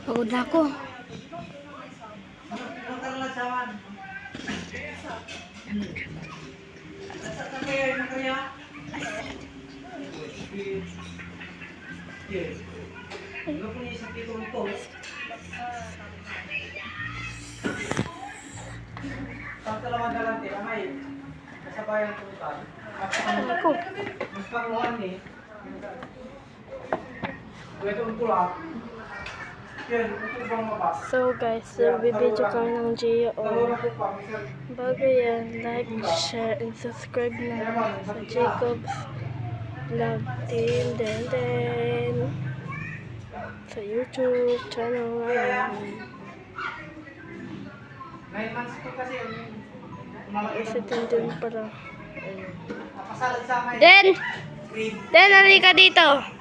Pagod na ako. So guys, bibidyo kami ng Gio. Bago yan, like, share, and subscribe na sa Jacob's Vlog Team. Then sa YouTube channel namin. 9 months ko kasi Isa din para. Nakasalag sa akin. Den, halika dito.